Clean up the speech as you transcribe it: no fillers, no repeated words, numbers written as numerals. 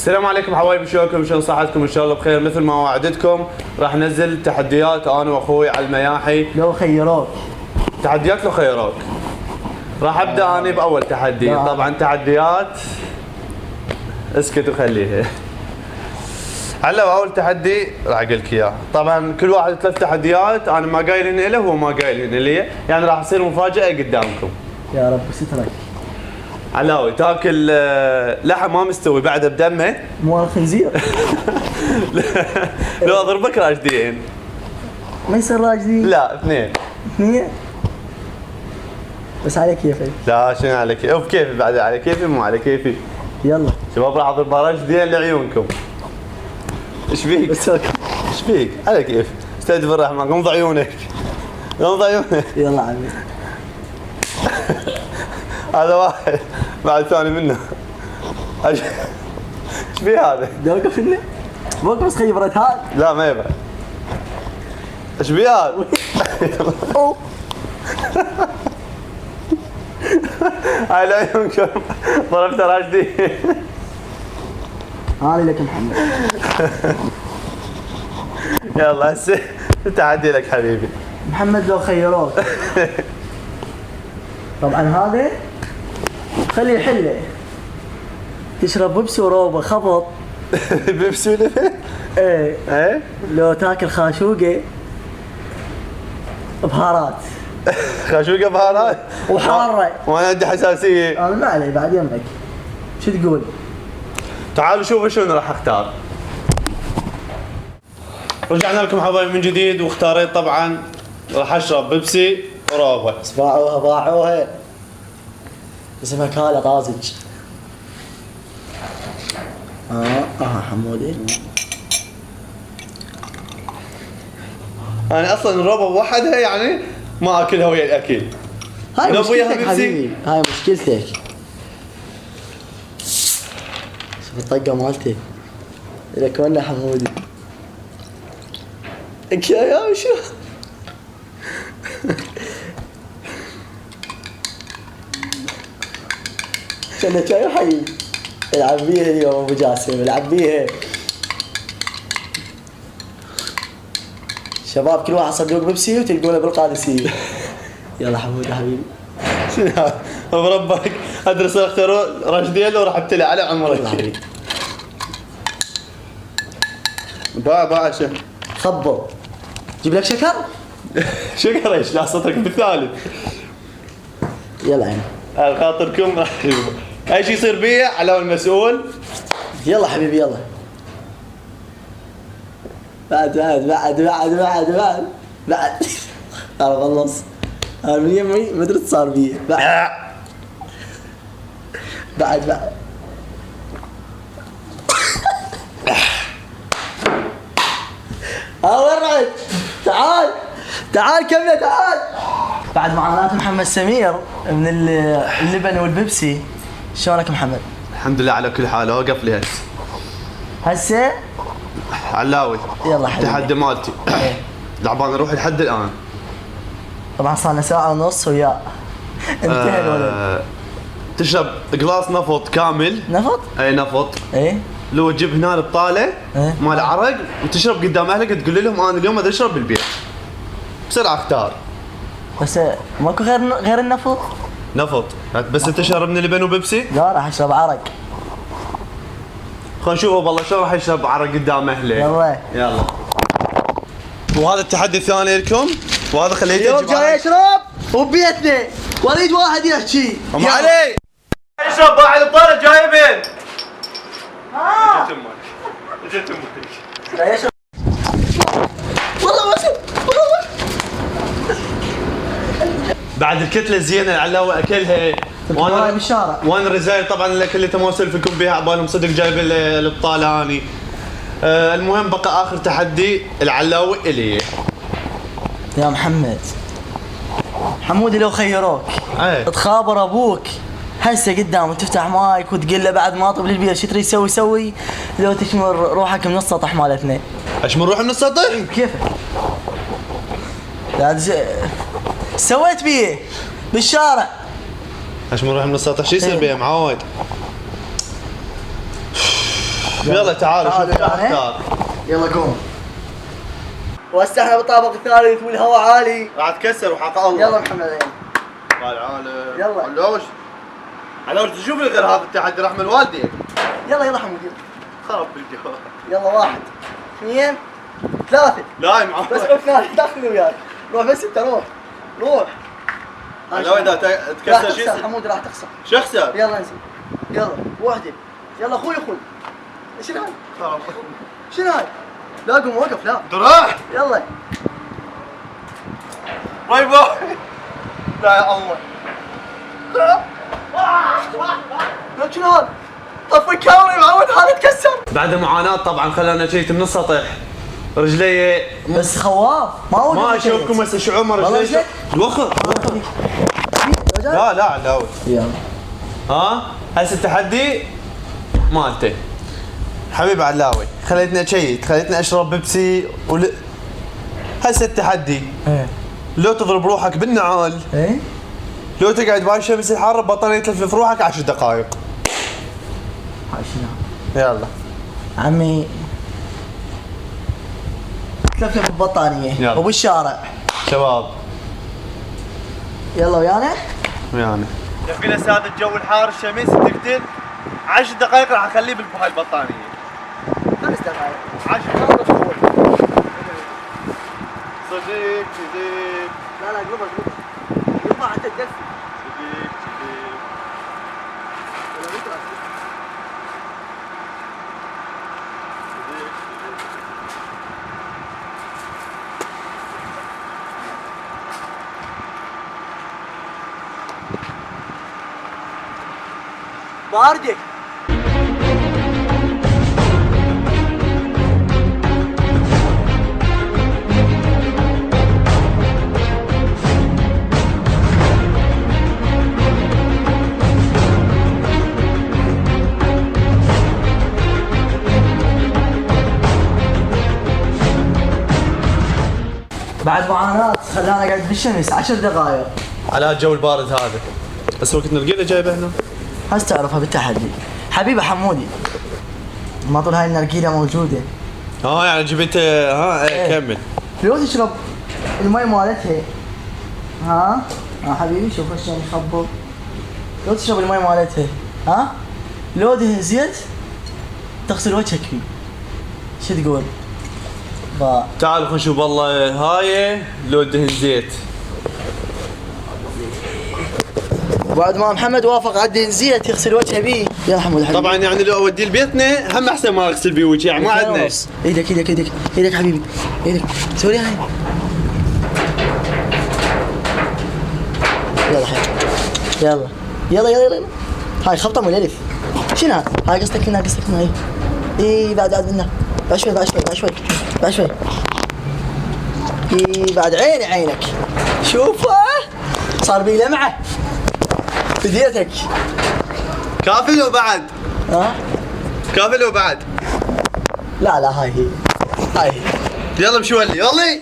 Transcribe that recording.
السلام عليكم حبايبي، شلونكم؟ شلون صحتكم؟ ان شاء الله بخير. مثل ما وعدتكم راح ننزل تحديات انا واخوي على المياحي. لو خيروك تحديات لو خيروك. راح ابدا انا باول تحدي. طبعا تحديات اسكت وخليها. هلا اول تحدي راح اقول لك اياه. طبعا كل واحد 3 تحديات، انا ما قايلين له وهو ما قايلين لي، يعني راح تصير مفاجاه قدامكم. يا رب سترك. علاوي تاكل لحم ما مستوي بعده بدمه؟ مو الخنزير. لو اضربك راشدين. ما يصير راجدي. لا 2. بس على كيفك. لا شنو على كيفي؟ اوف كيفي بعد، على كيفي مو على كيفي. يلا شباب راح اضرب راشدين لعيونكم. ايش فيك؟ بس ايش فيك؟ على كيف؟ استهدف الرحمن، غمض عيونك. غمض عيونك. يلا عمي. هذا واحد بعد ثاني منه. ايش في هذا؟ دوقف هنا. وقف بس خلي برد هذا. لا ما يبعد. ايش في هذا؟ على عيونكم ضربت راشدي. هذه لك محمد. يلا هسه تحدي لك حبيبي. محمد لو خيروك. طبعا هذا خليه حله. تشرب بيبسي وروبه خبط. بيبسي ولفه؟ ايه لو تاكل خاشوقه بهارات. خاشوقه بهارات وحاره. وانا عندي حساسيه. انا ما علي بعد يمك. شو تقول؟ تعالوا شوفوا شنو راح اختار. رجعنا لكم حبايبي من جديد، واختاريت طبعا راح اشرب بيبسي وروبه. باعوها اسمها كالا طازج. حمودي. انا اصلا الروبه بوحدها يعني ما اكلها ويا الاكل. هاي لو وياها مشكلتك بيبسي. حبيبي، هاي مشكلتك. شوف الطقه مالتي. لك ولا حمودي. يا شو. كنا جاي حي. العب بيها اليوم ابو جاسم، العب بيها. شباب كل واحد صندوق بيبسي وتلقونه بالقادسيه. يلا حمودي حبيبي. شنو هذا؟ بربك ادرس اختاروا راشدين وراح ابتلع على يلا عمرك. حبيبي. باع شو؟ خبط. جيب لك شكر؟ شكر ايش؟ لا صوتك بالثالث. يلا عيني. على خاطركم راح اي شيء يصير بي على المسؤول. يلا حبيبي يلا. بعد انا خلص. انا من يمي ما ادري صار بي. بعد ورعت. تعال كمله تعال. بعد معاناة محمد سمير من اللبن والبيبسي. شلونك محمد؟ الحمد لله على كل حال. اوقف لي هسه علاوي. يلا حبيبي. التحدي مالتي لعبان اروح لحد الان. طبعا صار لنا ساعة ونص وياه. انتهى الولد. تشرب قلاص نفط كامل. نفط؟ اي نفط. ايه لو تجيب هنا البطاله مال عرق وتشرب قدام اهلك تقول لهم انا اليوم ادري اشرب بالبيت. بسرعه اختار. بس ماكو غير النفط؟ نفط بس انت شربني لبن وبيبسي؟ لا راح اشرب عرق. خلينا نشوف والله شلون راح يشرب عرق قدام اهله. يلا. وهذا التحدي الثاني لكم، وهذا خليته اليوم جاي اشرب وببيتنا واريد واحد يحكي. ام علي اشرب باع البطاله جايبين. اجت امك. لا يشرب. والله ما شرب بعد الكتله الزينه العلاوي اكلها. وانا بالشارع. وانا الرزايل طبعا الاكل اللي ما اسولفكم بها عبالهم صدق جايب البطاله اني. المهم بقى اخر تحدي العلاوي الي. يا محمد حمودي لو خيروك تخابر ابوك هسه قدام وتفتح مايك وتقول له بعد ما اطب للبيت شو تريد تسوي سوي، لو تشمر روحك من السطح مالتنا. اشمر روحي من السطح؟ كيفك؟ سويت بيه بالشارع. اشمر روحي من السطح شو يصير بيه معود؟ يلا تعالوا شوف يعني. اختار. يلا قوم. وهسه احنا بالطابق الثالث والهواء عالي. راح تكسر وحق الله. يلا محمد عين. طال عالم. يلا. علوش تشوف غير هذا التحدي رحم الوالدين. يلا يلا حمود يلا. خرب بالجو. يلا 1 2 3. لا يا معود. بس ثاني داخل وياك. روح بس انت روح. لو اذا تكسر شيء. حمود راح تخسر. شو اخسر؟ يلا انزل. يلا وحده. يلا اخوي. شنو هاي؟ شنو هاي؟ لا قوم وقف لا. راح. يلا. باي لا يا الله. لا شنو هذا؟ طفي الكاميرا يا معود هذا تكسر. بعد معاناة طبعا خلانا جيت من السطح. رجلي بس خواف ما اشوفكم هسه شو عمر رجلي. الوخر. لا علاوي. يلا. ها هسه التحدي مالته. حبيب علاوي خليتني اشيت خليتني اشرب بيبسي هسه التحدي. ايه. لو تضرب روحك بالنعال. ايه. لو تقعد باي الشمس الحاره ببطانيه تلف روحك 10 دقائق. هاي شنو؟ يلا عمي تلفلف بالبطانية يلا. وبالشارع. شباب يلا ويانا؟ ويانا. يبي له ساد الجو الحار الشمس تقتل 10 دقائق راح اخليه بهاي البطانيه. 5 دقائق. 10 صديق لا قلبها حتى تدفي. باردك. بعد معاناة خلانا قاعد بالشمس 10 دقائق على الجو البارد هذا. بس وقت نلقينا جايبه هنا. هسه تعرفها بالتحدي. حبيبي حمودي ما طول هاي النرجيلة موجودة. يعني جبت إيه. كمل. لو تشرب المي مالتها حبيبي شوف هالشي مخبط. لو تشرب المي مالتها لو دهن زيت تغسل وجهك فيه. شو تقول؟ تعال خلينا نشوف والله هاي لو دهن زيت. بعد ما محمد وافق على الدهن زيت يغسل وجهه بيه. يا حمود حبيبي. طبعا يعني لو اوديه لبيتنا هم احسن ما اغسل بيه وجهي يعني ما عندنا. ايدك حبيبي ايدك سوري هاي. يلا حبيبي يلا هاي خبطه من الالف. شنو هاي قصدك هنا هاي. اي بعد منها بعد شوي. اي بعد عينك شوفه صار بي لمعه بديتك. كافي لو بعد؟ كافي لو بعد؟ لا هاي هي يلا مشولي يلا.